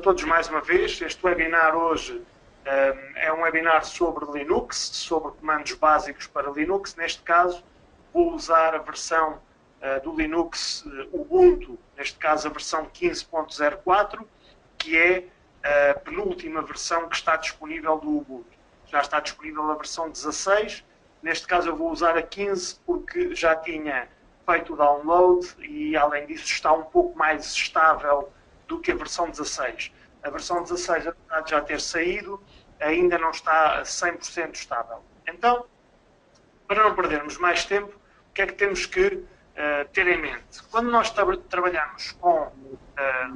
todos mais uma vez. Este webinar hoje é um webinar sobre Linux, sobre comandos básicos para Linux. Neste caso, vou usar a versão do Linux Ubuntu, neste caso a versão 15.04, que é a penúltima versão que está disponível do Ubuntu. Já está disponível a versão 16, neste caso eu vou usar a 15 porque já tinha feito o download e além disso está um pouco mais estável do que a versão 16. A versão 16, apesar de já ter saído, ainda não está a 100% estável. Então, para não perdermos mais tempo, o que é que temos que ter em mente? Quando nós trabalhamos com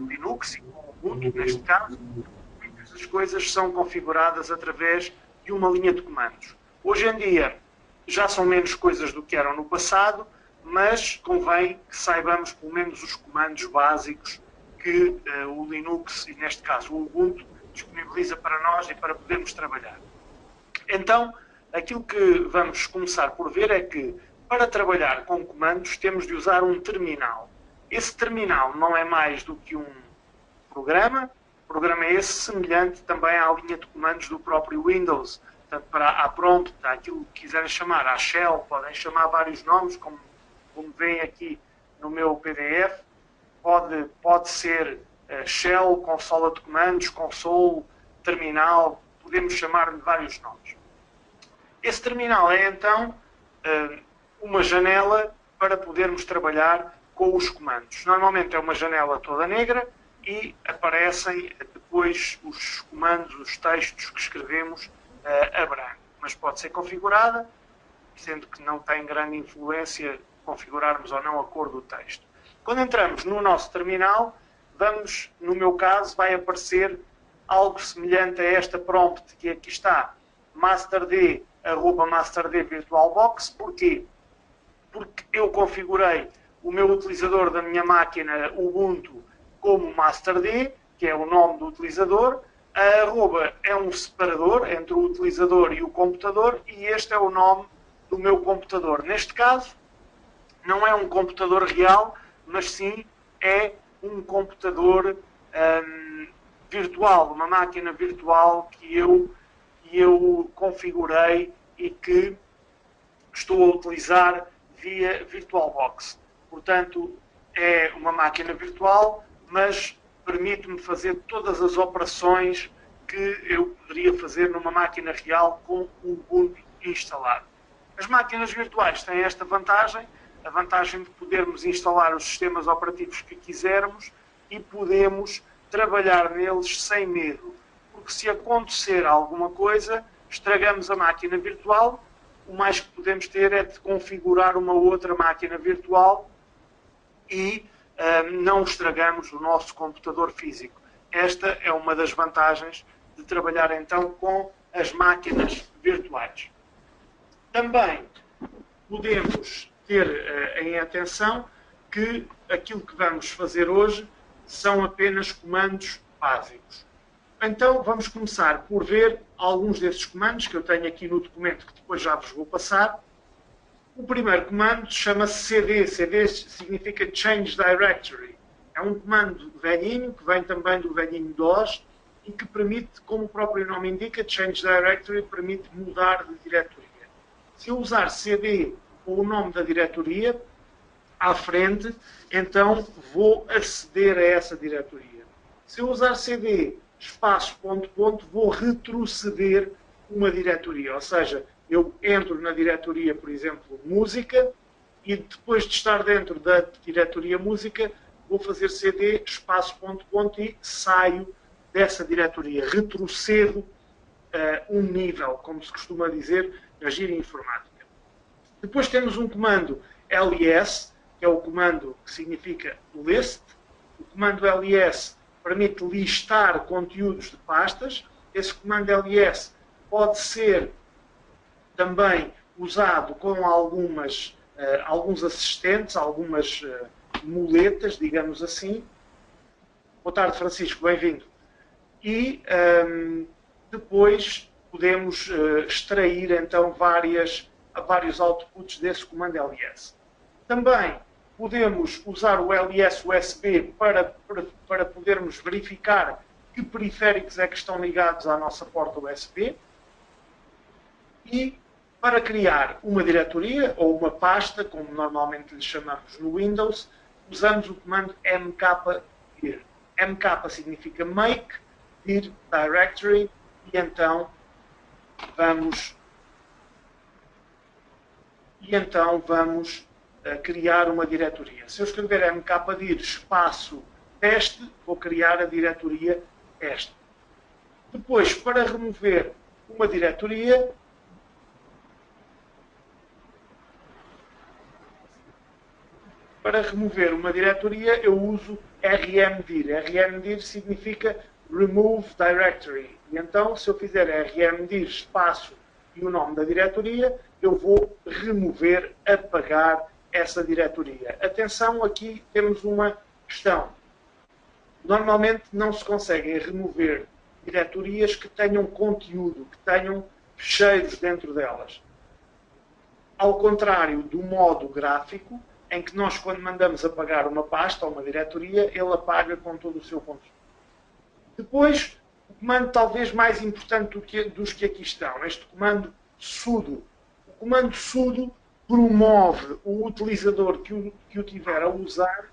Linux e com Ubuntu, neste caso, muitas das coisas são configuradas através de uma linha de comandos. Hoje em dia, já são menos coisas do que eram no passado, mas convém que saibamos pelo menos os comandos básicos que o Linux, e neste caso o Ubuntu, disponibiliza para nós e para podermos trabalhar. Então, aquilo que vamos começar por ver é que, para trabalhar com comandos, temos de usar um terminal. Esse terminal não é mais do que um programa. O programa é esse semelhante também à linha de comandos do próprio Windows. Portanto, para a prompt, aquilo que quiserem chamar, a shell, podem chamar vários nomes, como veem aqui no meu PDF. Pode ser shell, consola de comandos, console, terminal, podemos chamar-lhe vários nomes. Esse terminal é então uma janela para podermos trabalhar com os comandos. Normalmente é uma janela toda negra e aparecem depois os comandos, os textos que escrevemos a branco. Mas pode ser configurada, sendo que não tem grande influência configurarmos ou não a cor do texto. Quando entramos no nosso terminal, no meu caso, vai aparecer algo semelhante a esta prompt que aqui está, masterd, @masterd virtualbox. Porquê? Porque eu configurei o meu utilizador da minha máquina Ubuntu como masterd, que é o nome do utilizador. A arroba é um separador entre o utilizador e o computador e este é o nome do meu computador. Neste caso, não é um computador real, mas sim é um computador virtual, uma máquina virtual que eu configurei e que estou a utilizar via VirtualBox. Portanto, é uma máquina virtual, mas permite-me fazer todas as operações que eu poderia fazer numa máquina real com o Ubuntu instalado. As máquinas virtuais têm esta vantagem, a vantagem de podermos instalar os sistemas operativos que quisermos e podemos trabalhar neles sem medo. Porque se acontecer alguma coisa, estragamos a máquina virtual, o mais que podemos ter é de configurar uma outra máquina virtual e não estragamos o nosso computador físico. Esta é uma das vantagens de trabalhar então com as máquinas virtuais. Também podemos ter em atenção que aquilo que vamos fazer hoje são apenas comandos básicos. Então vamos começar por ver alguns desses comandos que eu tenho aqui no documento que depois já vos vou passar. O primeiro comando chama-se cd. cd significa Change Directory. É um comando velhinho, que vem também do velhinho DOS e que permite, como o próprio nome indica, Change Directory permite mudar de diretoria. Se eu usar cd com o nome da diretoria à frente, então vou aceder a essa diretoria. Se eu usar cd espaço ponto ponto, vou retroceder uma diretoria, ou seja, eu entro na diretoria, por exemplo, música, e depois de estar dentro da diretoria música, vou fazer cd espaço ponto ponto e saio dessa diretoria, retrocedo um nível, como se costuma dizer na gíria informática. Depois temos um comando ls, que é o comando que significa list. O comando ls permite listar conteúdos de pastas. Esse comando ls pode ser também usado com alguns assistentes, algumas muletas, digamos assim. Boa tarde, Francisco, bem-vindo. E depois podemos extrair então vários outputs desse comando ls. Também podemos usar o ls USB para podermos verificar que periféricos é que estão ligados à nossa porta USB e para criar uma diretoria ou uma pasta, como normalmente lhe chamamos no Windows, usamos o comando mkdir. mk significa make, dir directory, e então vamos criar uma diretoria. Se eu escrever mkdir espaço teste, vou criar a diretoria teste. Depois, para remover uma diretoria, eu uso rmdir. Rmdir significa remove directory. E então, se eu fizer rmdir espaço e o nome da diretoria, eu vou remover, apagar essa diretoria. Atenção, aqui temos uma questão. Normalmente não se conseguem remover diretorias que tenham conteúdo, que tenham fecheiros dentro delas. Ao contrário do modo gráfico, em que nós, quando mandamos apagar uma pasta ou uma diretoria, ele apaga com todo o seu conteúdo. Depois, o comando talvez mais importante dos que aqui estão, este comando sudo. O comando sudo promove o utilizador que o tiver a usar,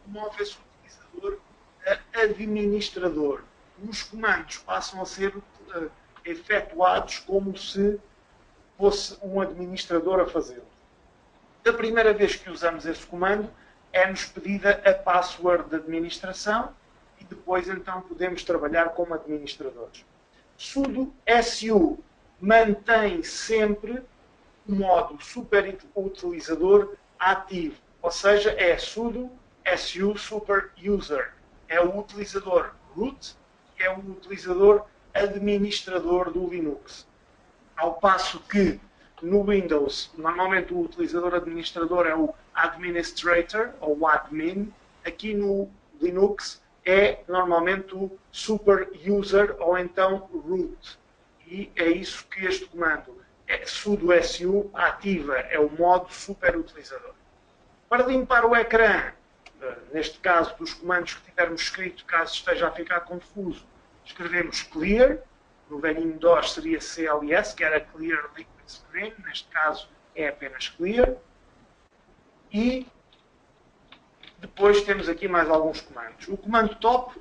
promove esse utilizador a administrador. Os comandos passam a ser efetuados como se fosse um administrador a fazê-lo. Da primeira vez que usamos esse comando, é-nos pedida a password de administração e depois então podemos trabalhar como administradores. Sudo su mantém sempre o modo superutilizador ativo, ou seja, é sudo su super user. É o utilizador root, que é o utilizador administrador do Linux. Ao passo que no Windows, normalmente o utilizador administrador é o administrator, ou o admin. Aqui no Linux é normalmente o super user, ou então root. E é isso que este comando, sudo su, ativa, é o modo super utilizador. Para limpar o ecrã, neste caso dos comandos que tivermos escrito, caso esteja a ficar confuso, escrevemos clear, no velhinho DOS seria CLS, que era Clear Liquid Screen, neste caso é apenas clear. E depois temos aqui mais alguns comandos. O comando top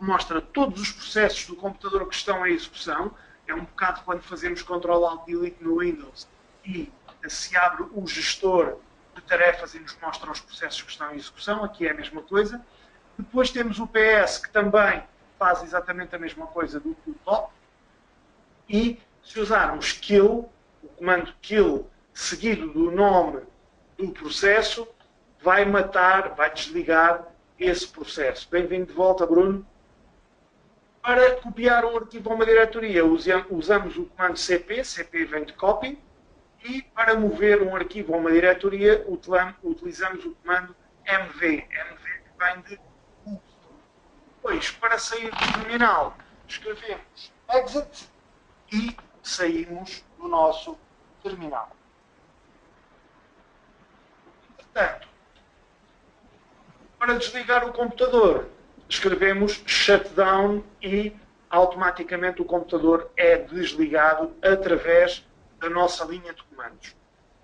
mostra todos os processos do computador que estão em execução. É um bocado quando fazemos Ctrl Alt Delete no Windows e se abre o gestor de tarefas e nos mostra os processos que estão em execução. Aqui é a mesma coisa. Depois temos o PS, que também faz exatamente a mesma coisa do que o top. E se usarmos kill, o comando kill seguido do nome do processo, vai matar, vai desligar esse processo. Bem-vindo de volta, Bruno. Para copiar um arquivo a uma diretoria, usamos o comando cp, cp vem de copy, e para mover um arquivo a uma diretoria, utilizamos o comando mv, que vem de move. Depois, para sair do terminal, escrevemos exit e saímos do nosso terminal. Portanto, para desligar o computador, escrevemos shutdown e automaticamente o computador é desligado através da nossa linha de comandos.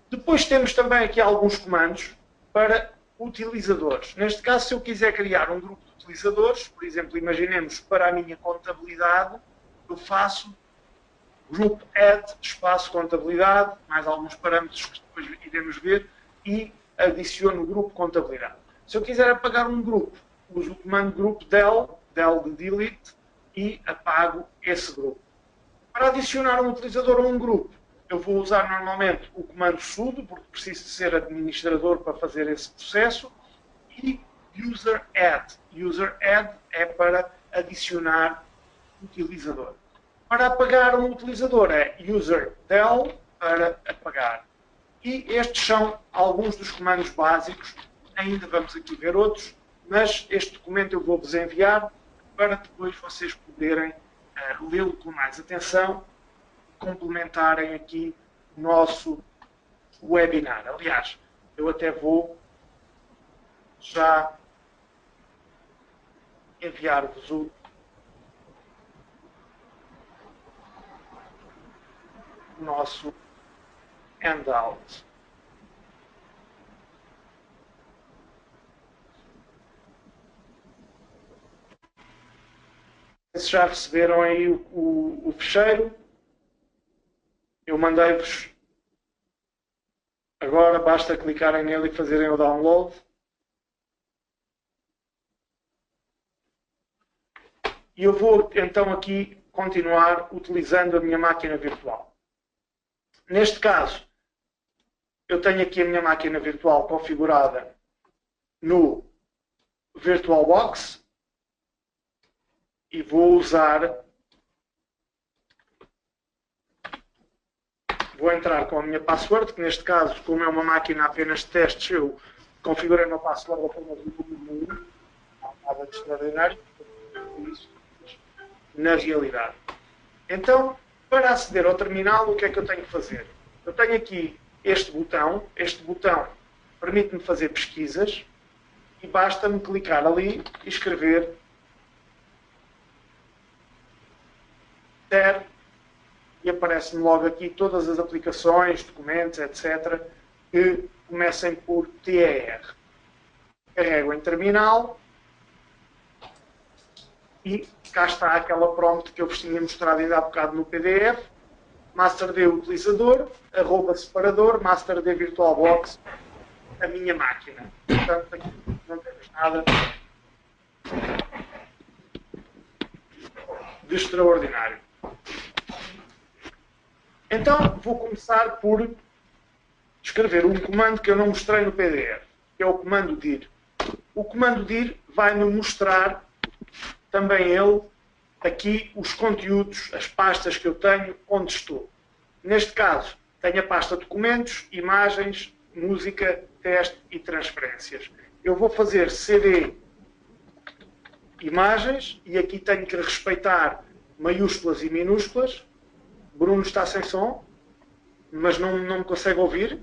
Depois temos também aqui alguns comandos para utilizadores. Neste caso, se eu quiser criar um grupo de utilizadores, por exemplo, imaginemos para a minha contabilidade, eu faço group add, espaço contabilidade, mais alguns parâmetros que depois iremos ver, e adiciono o grupo contabilidade. Se eu quiser apagar um grupo, uso o comando group del de delete, e apago esse grupo. Para adicionar um utilizador a um grupo, eu vou usar normalmente o comando sudo, porque preciso de ser administrador para fazer esse processo, e user add. User add é para adicionar utilizador. Para apagar um utilizador é user del para apagar. E estes são alguns dos comandos básicos. Ainda vamos aqui ver outros, mas este documento eu vou-vos enviar para depois vocês poderem lê-lo com mais atenção e complementarem aqui o nosso webinar. Aliás, eu até vou já enviar-vos o o nosso handout. Se já receberam aí o ficheiro, eu mandei-vos. Agora basta clicarem nele e fazerem o download. E eu vou então aqui continuar utilizando a minha máquina virtual. Neste caso, eu tenho aqui a minha máquina virtual configurada no VirtualBox e vou entrar com a minha password, que neste caso, como é uma máquina apenas de testes, eu configurei uma password apenas do número 1, não há nada de extraordinário, isso na realidade. Então, para aceder ao terminal, o que é que eu tenho que fazer? Eu tenho aqui este botão permite-me fazer pesquisas e basta-me clicar ali e escrever TER e aparece-me logo aqui todas as aplicações, documentos, etc., que comecem por TER. Carrego em terminal e cá está aquela prompt que eu vos tinha mostrado ainda há bocado no PDF. masterd utilizador, @separador, masterd VirtualBox, a minha máquina. Portanto, aqui não temos nada de extraordinário. Então, vou começar por escrever um comando que eu não mostrei no PDF, que é o comando dir. O comando dir vai-me mostrar também ele aqui os conteúdos, as pastas que eu tenho, onde estou. Neste caso, tenho a pasta documentos, imagens, música, teste e transferências. Eu vou fazer cd imagens e aqui tenho que respeitar maiúsculas e minúsculas. Bruno está sem som, mas não me consegue ouvir.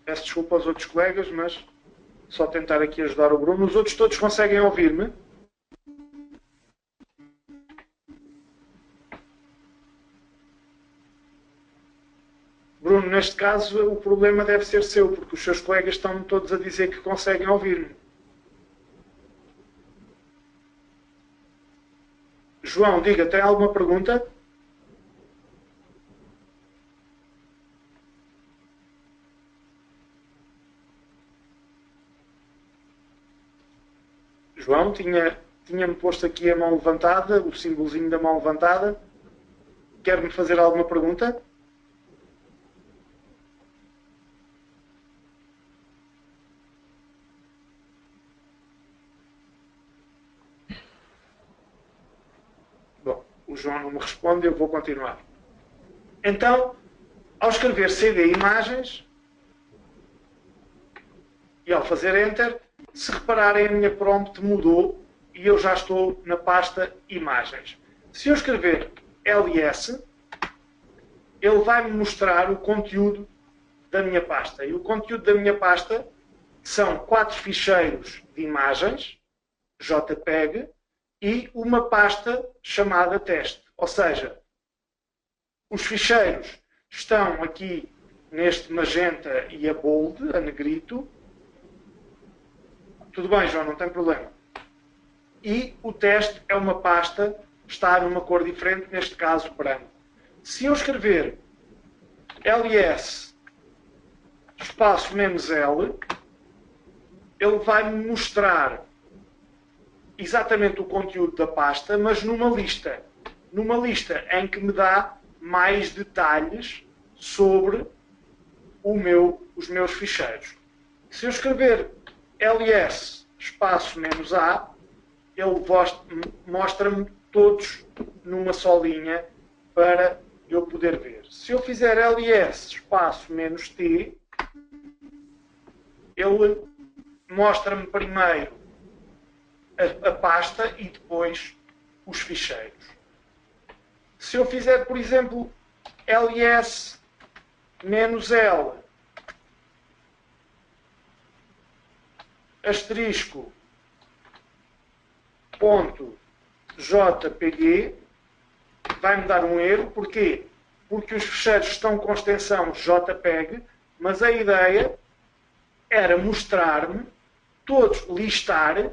Peço desculpa aos outros colegas, mas só tentar aqui ajudar o Bruno. Os outros todos conseguem ouvir-me? Bruno, neste caso, o problema deve ser seu, porque os seus colegas estão todos a dizer que conseguem ouvir-me. João, diga, tem alguma pergunta? João, tinha-me posto aqui a mão levantada, o símbolozinho da mão levantada. Quer-me fazer alguma pergunta? Bom, o João não me responde, eu vou continuar. Então, ao escrever cd imagens e ao fazer enter, se repararem, a minha prompt mudou e eu já estou na pasta imagens. Se eu escrever ls, ele vai-me mostrar o conteúdo da minha pasta. E o conteúdo da minha pasta são 4 ficheiros de imagens, JPEG, e uma pasta chamada teste. Ou seja, os ficheiros estão aqui neste magenta e a bold, a negrito. Tudo bem, João, não tem problema. E o teste é uma pasta, está numa cor diferente, neste caso branco. Se eu escrever ls espaço "-l", ele vai-me mostrar exatamente o conteúdo da pasta, mas numa lista. Numa lista em que me dá mais detalhes sobre os meus ficheiros. Se eu escrever ls espaço "-a", ele mostra-me todos numa só linha para eu poder ver. Se eu fizer ls espaço "-t", ele mostra-me primeiro a pasta e depois os ficheiros. Se eu fizer, por exemplo, ls -l asterisco ponto .jpg vai-me dar um erro. Porquê? Porque os ficheiros estão com extensão JPEG, mas a ideia era mostrar-me listar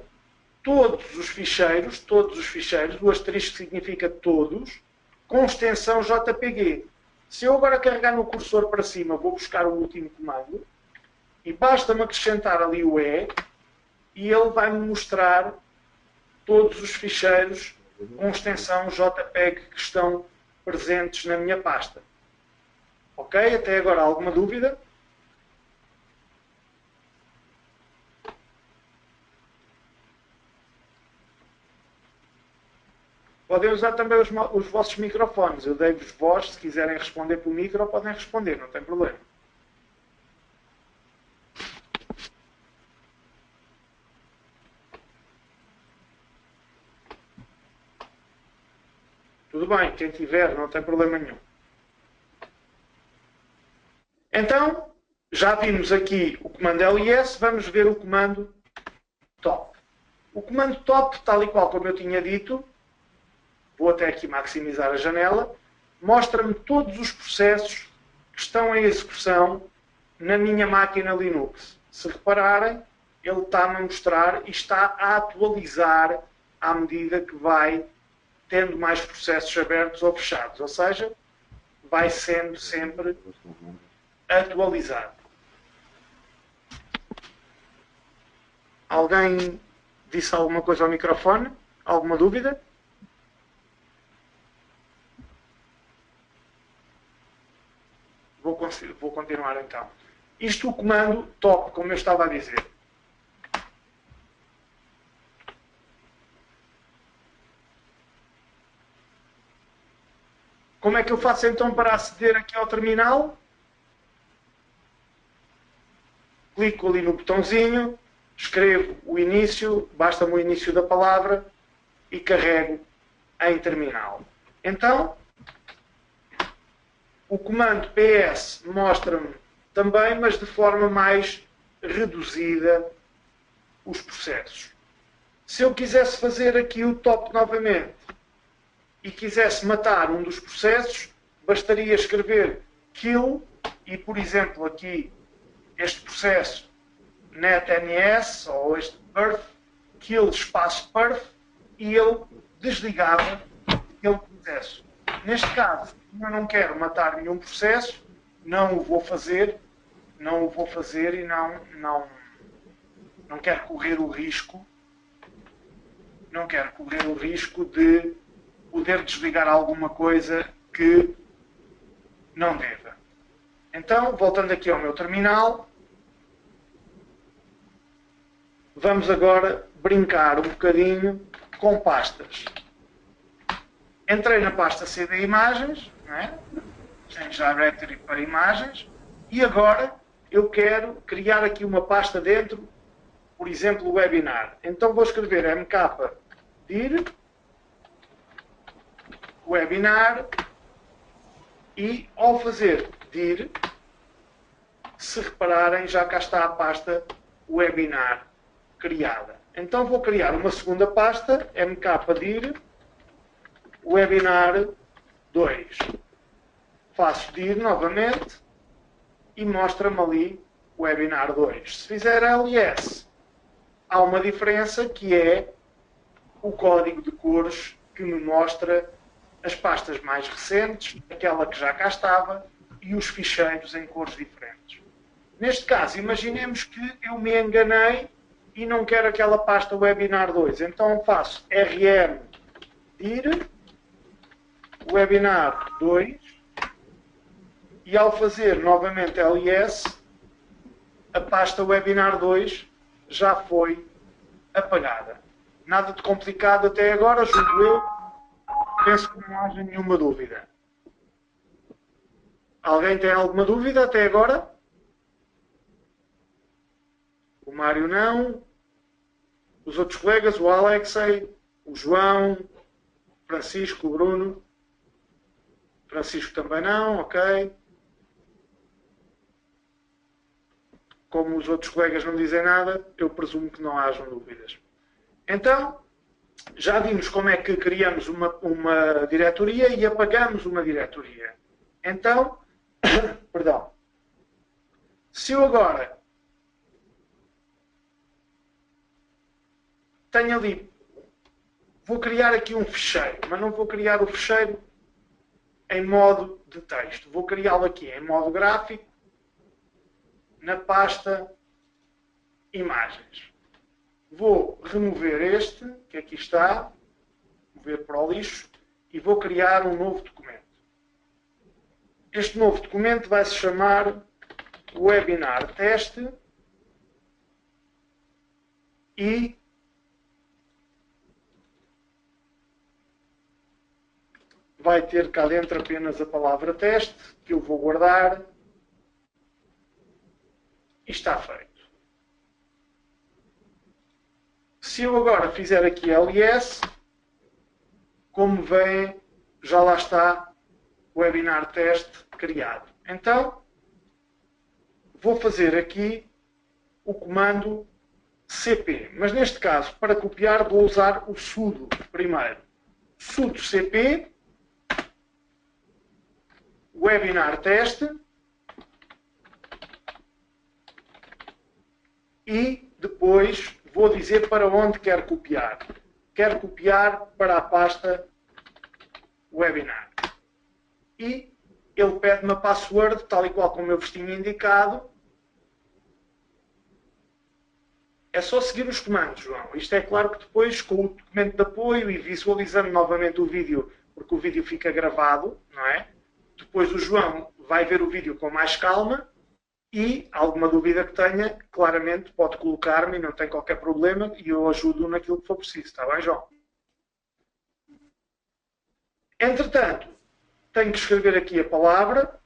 todos os ficheiros, o asterisco significa todos, com extensão JPG. Se eu agora carregar no cursor para cima, vou buscar o último comando, e basta-me acrescentar ali o E, e ele vai-me mostrar todos os ficheiros com extensão JPEG que estão presentes na minha pasta. Ok? Até agora alguma dúvida? Podem usar também os vossos microfones. Eu dei-vos voz, se quiserem responder pelo micro, podem responder, não tem problema. Tudo bem, quem tiver, não tem problema nenhum. Então, já vimos aqui o comando ls, vamos ver o comando top. O comando top, tal e qual como eu tinha dito, vou até aqui maximizar a janela, mostra-me todos os processos que estão em execução na minha máquina Linux. Se repararem, ele está-me a mostrar e está a atualizar à medida que vai tendo mais processos abertos ou fechados. Ou seja, vai sendo sempre atualizado. Alguém disse alguma coisa ao microfone? Alguma dúvida? Vou continuar então. Isto o comando top, como eu estava a dizer. Como é que eu faço então para aceder aqui ao terminal? Clico ali no botãozinho, escrevo o início, basta-me o início da palavra e carrego em terminal. Então, o comando ps mostra-me também, mas de forma mais reduzida, os processos. Se eu quisesse fazer aqui o top novamente e quisesse matar um dos processos, bastaria escrever kill e, por exemplo, aqui este processo netns ou este perf, kill espaço perf, e ele desligava aquele processo. Neste caso, eu não quero matar nenhum processo, não o vou fazer e não quero correr o risco, de poder desligar alguma coisa que não deva. Então, voltando aqui ao meu terminal, vamos agora brincar um bocadinho com pastas. Entrei na pasta CD Imagens, né? Change Directory para imagens, e agora eu quero criar aqui uma pasta dentro, por exemplo, o webinar. Então vou escrever mkdir webinar e ao fazer dir, se repararem, já cá está a pasta webinar criada. Então vou criar uma segunda pasta, mkdir webinar 2. Faço dir novamente e mostra-me ali webinar 2. Se fizer ls, há uma diferença que é o código de cores que me mostra as pastas mais recentes, aquela que já cá estava e os ficheiros em cores diferentes. Neste caso, imaginemos que eu me enganei e não quero aquela pasta webinar 2. Então faço rm dir webinar 2 e ao fazer novamente ls, a pasta webinar 2 já foi apagada. Nada de complicado até agora, julgo eu. Penso que não haja nenhuma dúvida. Alguém tem alguma dúvida até agora? O Mário não. Os outros colegas, o Alexei, o João, o Francisco, o Bruno. Francisco também não, ok. como os outros colegas não dizem nada, eu presumo que não hajam dúvidas. Então, já vimos como é que criamos uma diretoria e apagamos uma diretoria. Então, perdão, se eu agora tenho ali, vou criar aqui um ficheiro, mas não vou criar o ficheiro em modo de texto. Vou criá-lo aqui em modo gráfico, na pasta imagens. Vou remover este, que aqui está, mover para o lixo, e vou criar um novo documento. Este novo documento vai se chamar Webinar Teste e vai ter cá dentro apenas a palavra teste, que eu vou guardar, e está feito. Se eu agora fizer aqui ls, como vêem, já lá está o webinar teste criado. Então, vou fazer aqui o comando cp, mas neste caso, para copiar, vou usar o sudo primeiro. Sudo cp webinar teste e depois vou dizer para onde quero copiar. Quero copiar para a pasta webinar. E ele pede-me a password, tal e qual como eu vos tinha indicado. É só seguir os comandos, João. Isto é claro que depois, com o documento de apoio e visualizando novamente o vídeo, porque o vídeo fica gravado, não é? Depois o João vai ver o vídeo com mais calma e alguma dúvida que tenha, claramente pode colocar-me e não tem qualquer problema e eu ajudo naquilo que for preciso. Está bem, João? Entretanto, tenho que escrever aqui a palavra.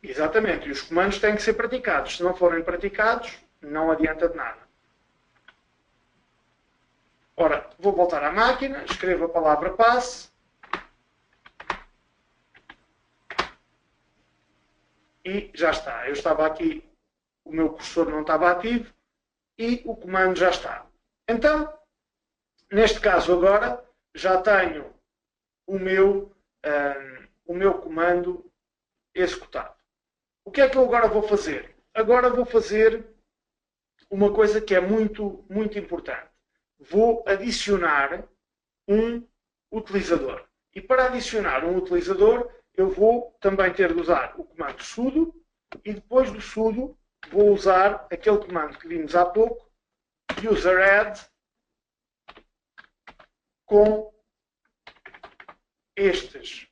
Exatamente. E os comandos têm que ser praticados. Se não forem praticados, não adianta de nada. Ora, vou voltar à máquina, escrevo a palavra passe. E já está. Eu estava aqui, o meu cursor não estava ativo e o comando já está. Então, neste caso agora, já tenho o meu comando executado. O que é que eu agora vou fazer? Agora vou fazer uma coisa que é muito, muito importante. Vou adicionar um utilizador. E para adicionar um utilizador, eu vou também ter de usar o comando sudo e depois do sudo vou usar aquele comando que vimos há pouco, user_add, com estes.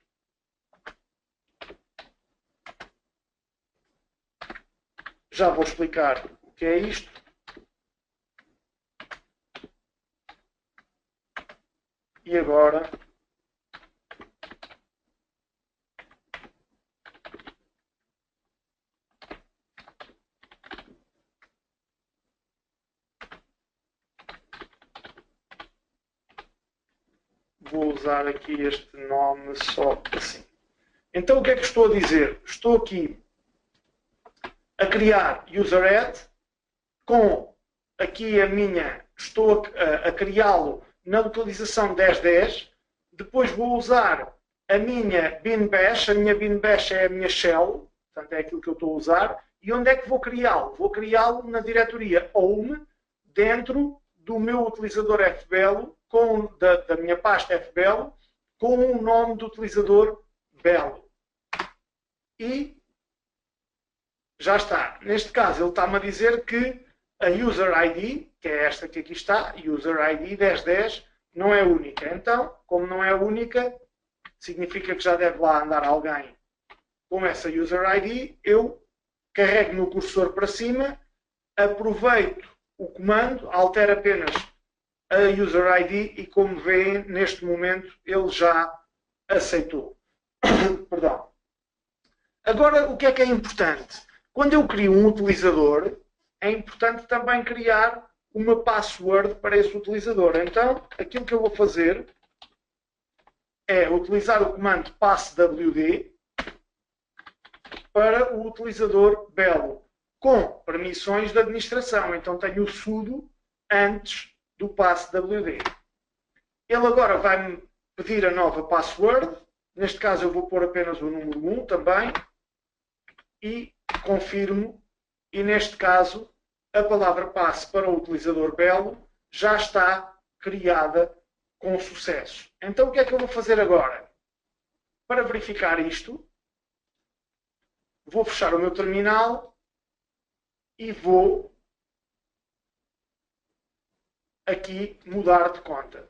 Já vou explicar o que é isto. E agora vou usar aqui este nome só assim. Então o que é que estou a dizer? Estou aqui a criar user_add com aqui a minha, estou a criá-lo na localização 10.10, depois vou usar a minha bin bash, a minha bin bash é a minha shell, portanto é aquilo que eu estou a usar, e onde é que vou criá-lo? Vou criá-lo na diretoria home, dentro do meu utilizador fbelo, da minha pasta fbelo, com o nome do utilizador belo. E já está. Neste caso, ele está-me a dizer que a user ID, que é esta que aqui está, user ID 1010, não é única. Então, como não é única, significa que já deve lá andar alguém com essa user ID. Eu carrego no cursor para cima, aproveito o comando, altero apenas a user ID e, como veem, neste momento ele já aceitou. Perdão. Agora, o que é importante? Quando eu crio um utilizador, é importante também criar uma password para esse utilizador. Então, aquilo que eu vou fazer é utilizar o comando passwd para o utilizador Belo, com permissões de administração. Então tenho o sudo antes do passwd. Ele agora vai-me pedir a nova password. Neste caso eu vou pôr apenas o número 1 também. E confirmo. E neste caso a palavra passe para o utilizador Belo já está criada com sucesso. Então o que é que eu vou fazer agora? Para verificar isto, vou fechar o meu terminal e vou aqui mudar de conta.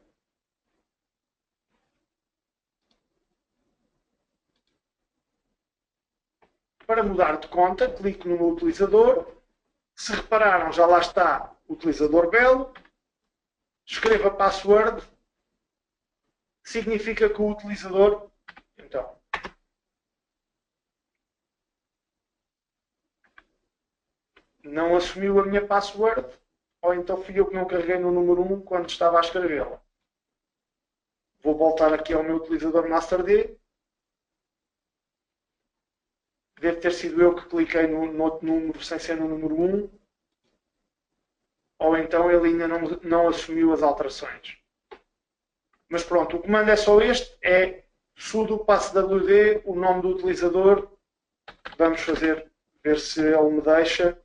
Para mudar de conta, clico no meu utilizador. Se repararam, já lá está o utilizador Belo. Escreva a password. Significa que o utilizador... Então, não assumiu a minha password, ou então fui eu que não carreguei no número 1 quando estava a escrevê-la. Vou voltar aqui ao meu utilizador MasterD. Deve ter sido eu que cliquei no outro número sem ser no número 1. Ou então ele ainda não assumiu as alterações. Mas pronto, o comando é só este. É sudo passwd, o nome do utilizador. Vamos fazer, ver se ele me deixa.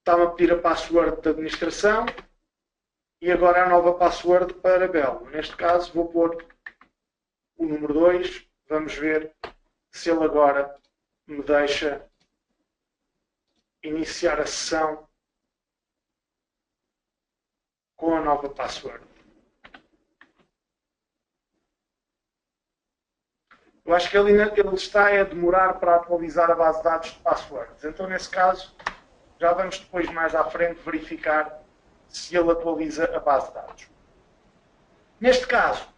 Está-me a pedir a password de administração. E agora a nova password para Belo. Neste caso vou pôr o número 2. Vamos ver se ele agora me deixa iniciar a sessão com a nova password. Eu acho que ele está a demorar para atualizar a base de dados de passwords. Então, nesse caso, já vamos depois mais à frente verificar se ele atualiza a base de dados. Neste caso,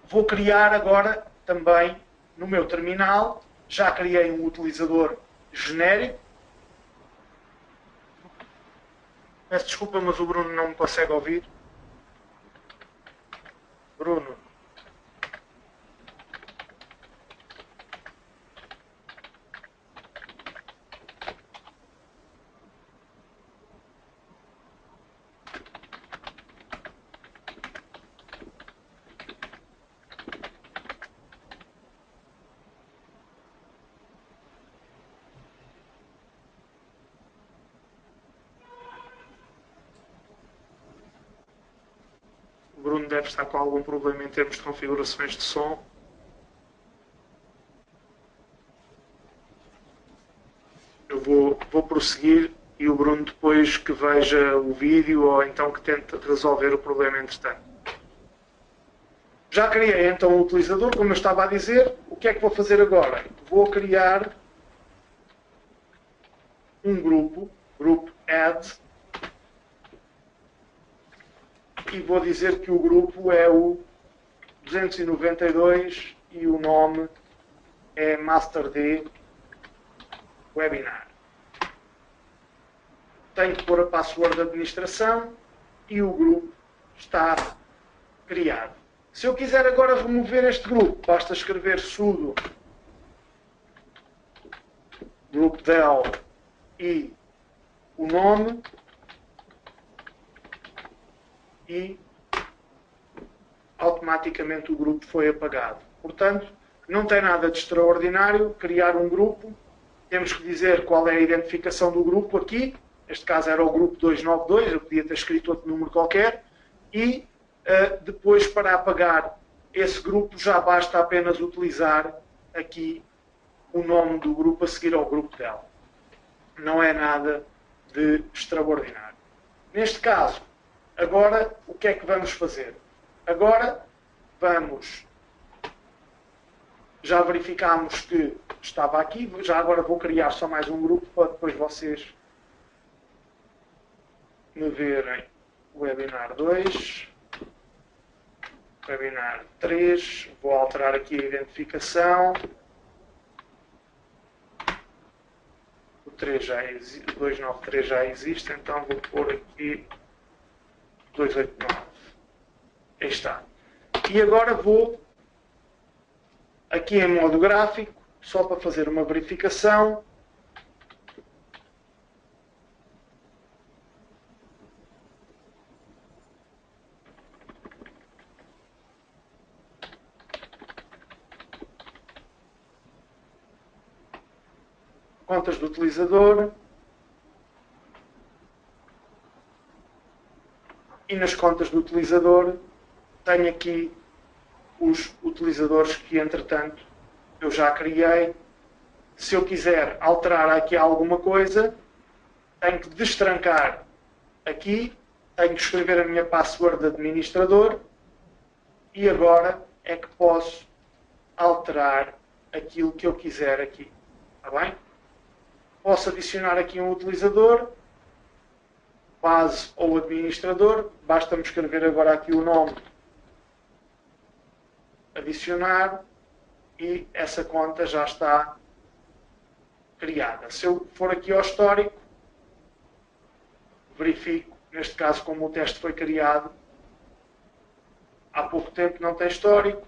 vou criar agora também no meu terminal, já criei um utilizador genérico. Peço desculpa, mas o Bruno não me consegue ouvir. Bruno. O Bruno deve estar com algum problema em termos de configurações de som. Eu vou prosseguir e o Bruno depois que veja o vídeo ou então que tente resolver o problema entretanto. Já criei então o utilizador, como eu estava a dizer. O que é que vou fazer agora? Vou criar um grupo add, e vou dizer que o grupo é o 292 e o nome é MasterD Webinar. Tenho que pôr a password de administração e o grupo está criado. Se eu quiser agora remover este grupo, basta escrever sudo groupdel e o nome e automaticamente o grupo foi apagado. Portanto, não tem nada de extraordinário criar um grupo. Temos que dizer qual é a identificação do grupo aqui. Neste caso era o grupo 292, eu podia ter escrito outro número qualquer. E depois, para apagar esse grupo, já basta apenas utilizar aqui o nome do grupo a seguir ao grupo dela. Não é nada de extraordinário. Neste caso, agora, o que é que vamos fazer? Agora, já verificámos que estava aqui, já agora vou criar só mais um grupo para depois vocês me verem. Webinar 2, Webinar 3, vou alterar aqui a identificação. O 293 já existe, então vou pôr aqui 289. Aí está. E agora vou aqui em modo gráfico, só para fazer uma verificação. Contas do utilizador. E nas contas do utilizador tenho aqui os utilizadores que, entretanto, eu já criei. Se eu quiser alterar aqui alguma coisa, tenho que destrancar aqui, tenho que escrever a minha password de administrador e agora é que posso alterar aquilo que eu quiser aqui. Está bem? Posso adicionar aqui um utilizador, base ou administrador. Basta-me escrever agora aqui o nome, adicionar, e essa conta já está criada. Se eu for aqui ao histórico, verifico, neste caso como o teste foi criado há pouco tempo, não tem histórico.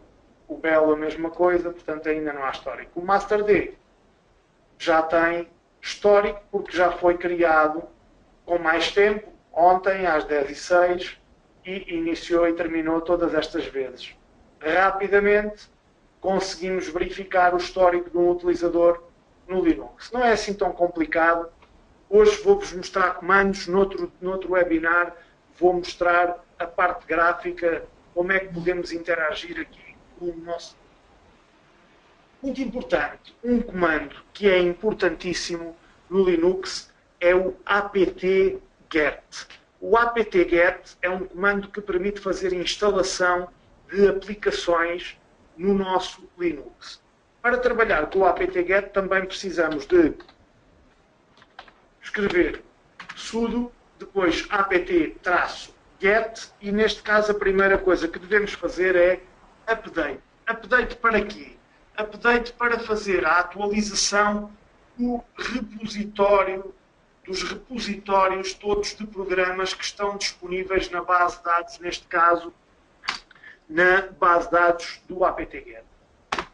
O Belo a mesma coisa, portanto ainda não há histórico. O MasterD já tem histórico porque já foi criado com mais tempo, ontem às 10h06, e iniciou e terminou todas estas vezes. Rapidamente conseguimos verificar o histórico de um utilizador no Linux. Não é assim tão complicado. Hoje vou-vos mostrar comandos, noutro webinar vou mostrar a parte gráfica, como é que podemos interagir aqui com o nosso. Muito importante, um comando que é importantíssimo no Linux é o apt-get. O apt-get é um comando que permite fazer instalação de aplicações no nosso Linux. Para trabalhar com o apt-get também precisamos de escrever sudo, depois apt-get, e neste caso a primeira coisa que devemos fazer é update. Update para quê? Update para fazer a atualização do repositório, dos repositórios todos de programas que estão disponíveis na base de dados, neste caso, na base de dados do apt-get.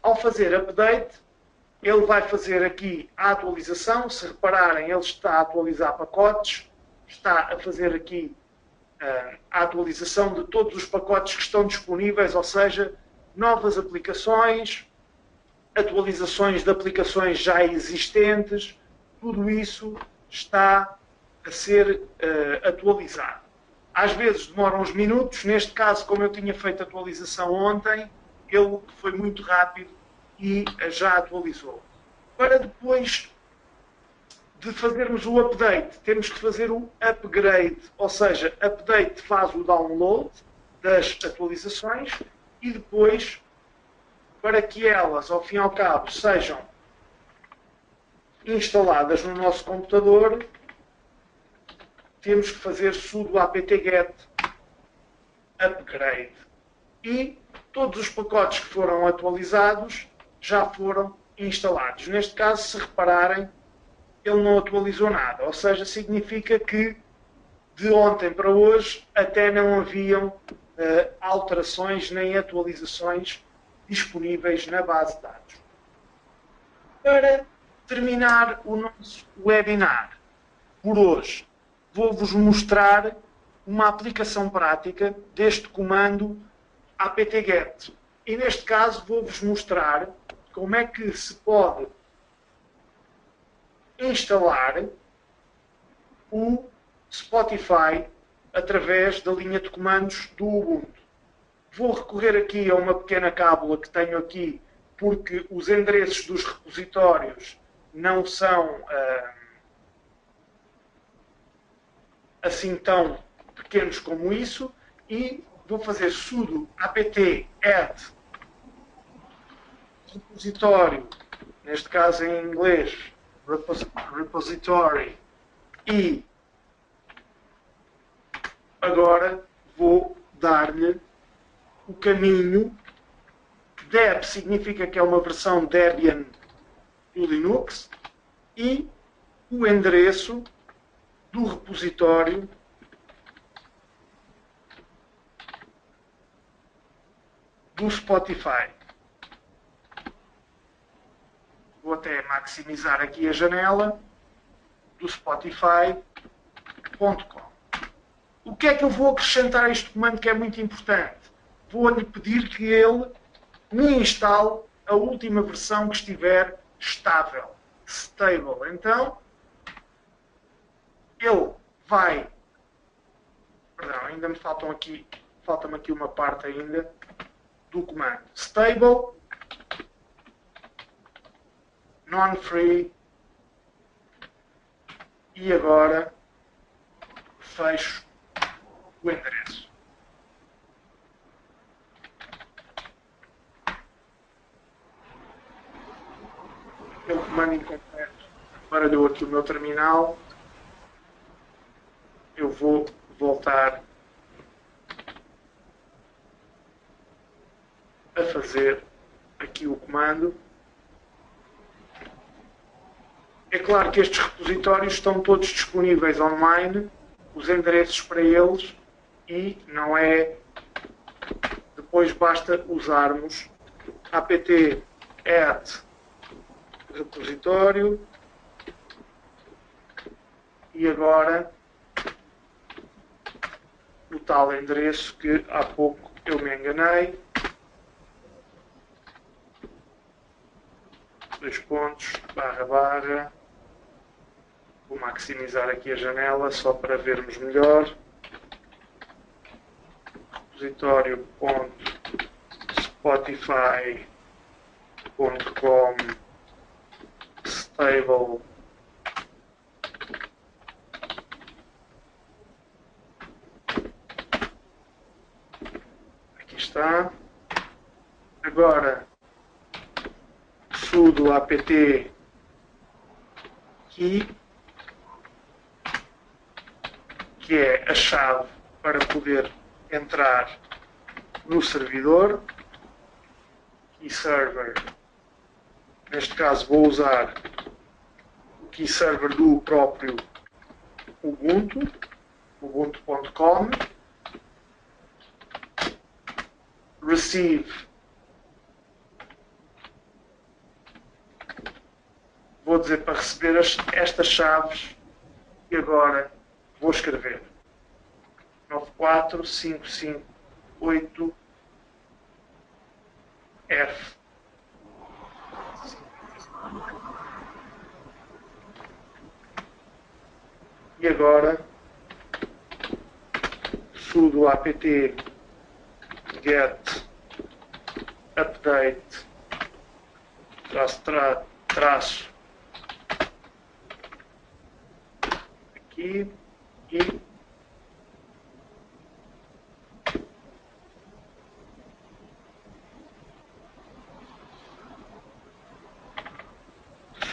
Ao fazer update, ele vai fazer aqui a atualização. Se repararem, ele está a atualizar pacotes, está a fazer aqui a atualização de todos os pacotes que estão disponíveis, ou seja, novas aplicações, atualizações de aplicações já existentes, tudo isso está a ser atualizado. Às vezes demora uns minutos, neste caso, como eu tinha feito a atualização ontem, ele foi muito rápido e já atualizou. Para depois de fazermos o update, temos que fazer o upgrade, ou seja, update faz o download das atualizações e depois, para que elas, ao fim e ao cabo, sejam instaladas no nosso computador, temos que fazer sudo apt-get upgrade. E todos os pacotes que foram atualizados já foram instalados. Neste caso, se repararem, ele não atualizou nada. Ou seja, significa que de ontem para hoje até não haviam alterações nem atualizações disponíveis na base de dados. Para terminar o nosso webinar por hoje, vou-vos mostrar uma aplicação prática deste comando apt-get. E neste caso vou-vos mostrar como é que se pode instalar o Spotify através da linha de comandos do Ubuntu. Vou recorrer aqui a uma pequena cábula que tenho aqui, porque os endereços dos repositórios não são assim tão pequenos como isso, e vou fazer sudo apt add repositório, neste caso em inglês, repository, e agora vou dar-lhe o caminho. Deb significa que é uma versão Debian do Linux, e o endereço do repositório do Spotify. até maximizar aqui a janela do Spotify.com. O que é que eu vou acrescentar a este comando que é muito importante? Vou-lhe pedir que ele me instale a última versão que estiver estável, stable. Então, ele vai... Perdão, ainda me faltam aqui, falta-me aqui uma parte ainda do comando. Stable, non-free, e agora fecho o endereço. Aquele comando incompleto baralhou aqui o meu terminal. Eu vou voltar a fazer aqui o comando. É claro que estes repositórios estão todos disponíveis online, os endereços para eles, e não é... Depois basta usarmos apt add repositório e agora o tal endereço que há pouco eu me enganei. Dois pontos, barra, barra. Vou maximizar aqui a janela só para vermos melhor. Repositório.spotify.com stable aqui está. Agora sudo apt key, que é a chave para poder entrar no servidor. Key server, neste caso vou usar o key server do próprio Ubuntu, ubuntu.com. Receive, vou dizer para receber estas chaves e agora vou escrever 94558F. E agora sudo apt get update traço aqui e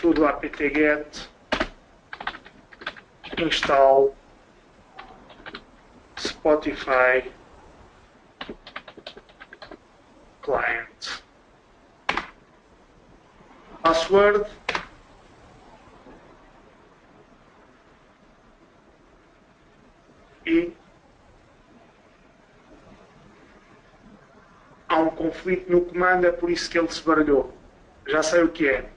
sudo apt get install Spotify client. Password e há um conflito no comando, é por isso que ele se baralhou. Já sei o que é.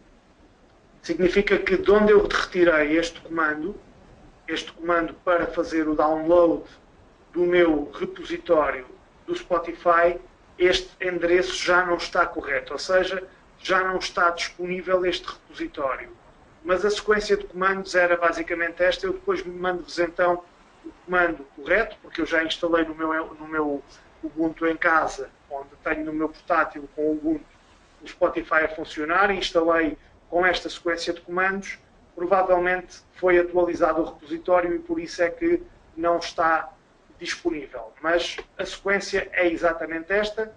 Significa que de onde eu retirei este comando para fazer o download do meu repositório do Spotify, este endereço já não está correto, ou seja, já não está disponível este repositório. Mas a sequência de comandos era basicamente esta. Eu depois mando-vos então o comando correto, porque eu já instalei no meu Ubuntu em casa, onde tenho no meu portátil com o Ubuntu o Spotify a funcionar, instalei com esta sequência de comandos. Provavelmente foi atualizado o repositório e por isso é que não está disponível. Mas a sequência é exatamente esta.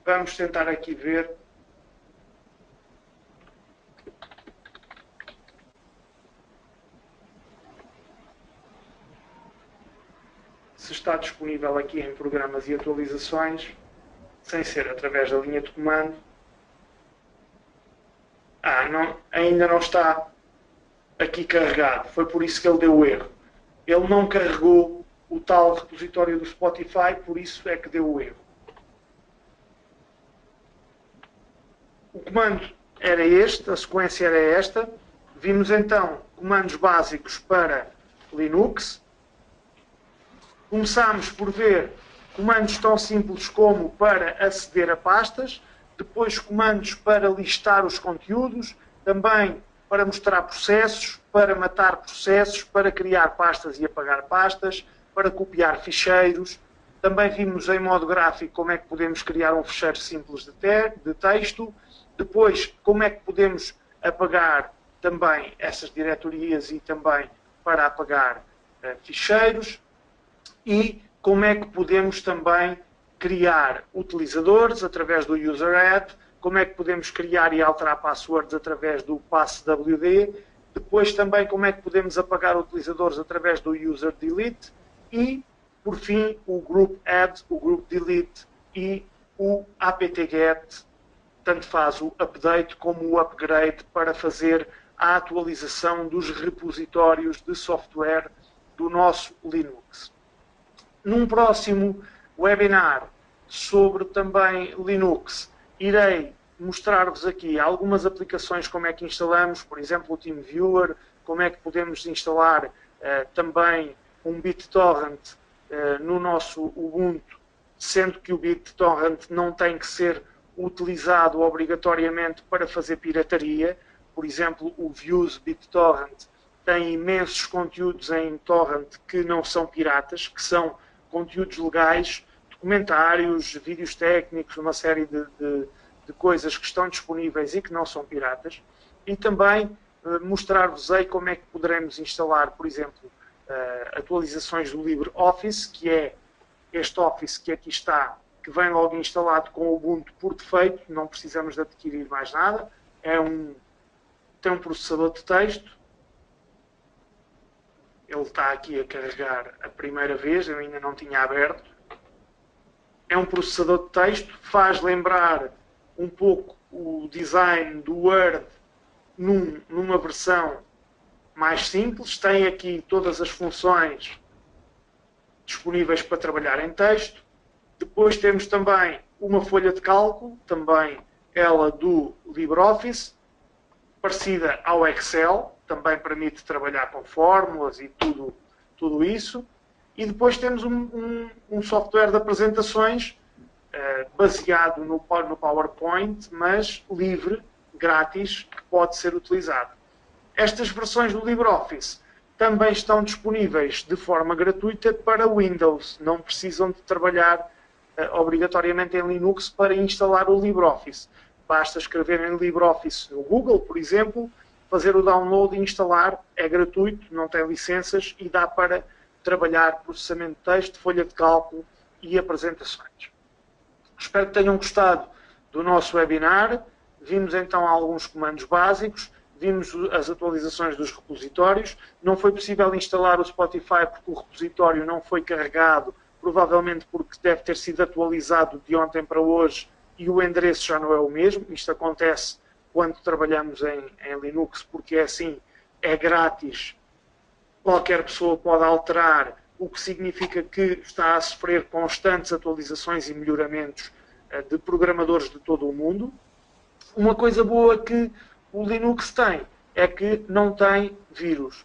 Vamos tentar aqui ver. Se está disponível aqui em programas e atualizações, sem ser através da linha de comando. Ainda não está aqui carregado. Foi por isso que ele deu o erro. Ele não carregou o tal repositório do Spotify, por isso é que deu o erro. O comando era este, a sequência era esta. Vimos então comandos básicos para Linux. Começámos por ver comandos tão simples como para aceder a pastas, depois comandos para listar os conteúdos, também para mostrar processos, para matar processos, para criar pastas e apagar pastas, para copiar ficheiros. Também vimos em modo gráfico como é que podemos criar um ficheiro simples de texto. Depois, como é que podemos apagar também essas diretorias e também para apagar ficheiros. E como é que podemos também criar utilizadores através do UserAdd, como é que podemos criar e alterar passwords através do passwd, depois também como é que podemos apagar utilizadores através do UserDelete e, por fim, o Group Add, o Group Delete e o apt-get, tanto faz o update como o upgrade para fazer a atualização dos repositórios de software do nosso Linux. Num próximo webinar sobre também Linux, irei mostrar-vos aqui algumas aplicações, como é que instalamos, por exemplo, o TeamViewer, como é que podemos instalar também um BitTorrent no nosso Ubuntu, sendo que o BitTorrent não tem que ser utilizado obrigatoriamente para fazer pirataria. Por exemplo, o Views BitTorrent tem imensos conteúdos em torrent que não são piratas, que são conteúdos legais, documentários, vídeos técnicos, uma série de coisas que estão disponíveis e que não são piratas. E também mostrar-vos-ei como é que poderemos instalar, por exemplo, atualizações do LibreOffice, que é este Office que aqui está, que vem logo instalado com o Ubuntu por defeito, não precisamos de adquirir mais nada. Tem um processador de texto. Ele está aqui a carregar a primeira vez, eu ainda não tinha aberto. É um processador de texto, faz lembrar um pouco o design do Word numa versão mais simples. Tem aqui todas as funções disponíveis para trabalhar em texto. Depois temos também uma folha de cálculo, também ela do LibreOffice, parecida ao Excel, também permite trabalhar com fórmulas e tudo isso. E depois temos um software de apresentações baseado no PowerPoint, mas livre, grátis, que pode ser utilizado. Estas versões do LibreOffice também estão disponíveis de forma gratuita para Windows. Não precisam de trabalhar obrigatoriamente em Linux para instalar o LibreOffice. Basta escrever em LibreOffice no Google, por exemplo, fazer o download e instalar, é gratuito, não tem licenças e dá para trabalhar processamento de texto, folha de cálculo e apresentações. Espero que tenham gostado do nosso webinar. Vimos então alguns comandos básicos, vimos as atualizações dos repositórios. Não foi possível instalar o Spotify porque o repositório não foi carregado, provavelmente porque deve ter sido atualizado de ontem para hoje e o endereço já não é o mesmo. Isto acontece quando trabalhamos em Linux, porque é assim, é grátis, qualquer pessoa pode alterar, o que significa que está a sofrer constantes atualizações e melhoramentos de programadores de todo o mundo. Uma coisa boa que o Linux tem é que não tem vírus.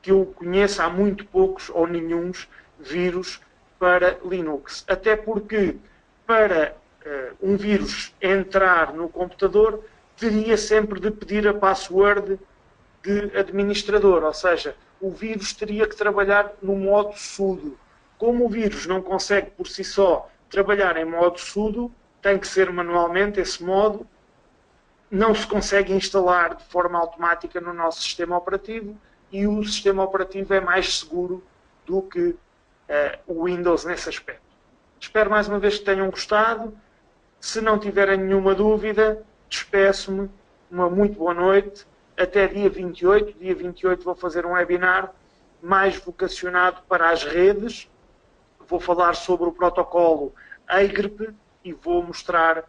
Que eu conheça, há muito poucos ou nenhuns vírus para Linux. Até porque para um vírus entrar no computador teria sempre de pedir a password de administrador, ou seja, o vírus teria que trabalhar no modo sudo. Como o vírus não consegue por si só trabalhar em modo sudo, tem que ser manualmente esse modo, não se consegue instalar de forma automática no nosso sistema operativo e o sistema operativo é mais seguro do que o Windows nesse aspecto. Espero mais uma vez que tenham gostado. Se não tiverem nenhuma dúvida, despeço-me. Uma muito boa noite. Até dia 28. Dia 28 vou fazer um webinar mais vocacionado para as redes. Vou falar sobre o protocolo EIGRP e vou mostrar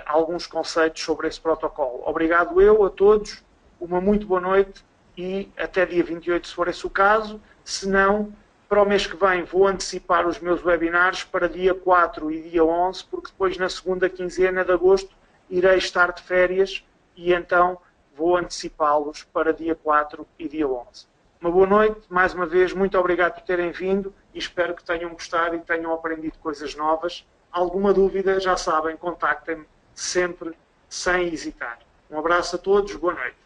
alguns conceitos sobre esse protocolo. Obrigado a todos. Uma muito boa noite e até dia 28, se for esse o caso. Se não, para o mês que vem vou antecipar os meus webinars para dia 4 e dia 11, porque depois na segunda quinzena de agosto irei estar de férias e então vou antecipá-los para dia 4 e dia 11. Uma boa noite, mais uma vez, muito obrigado por terem vindo e espero que tenham gostado e tenham aprendido coisas novas. Alguma dúvida, já sabem, contactem-me sempre sem hesitar. Um abraço a todos, boa noite.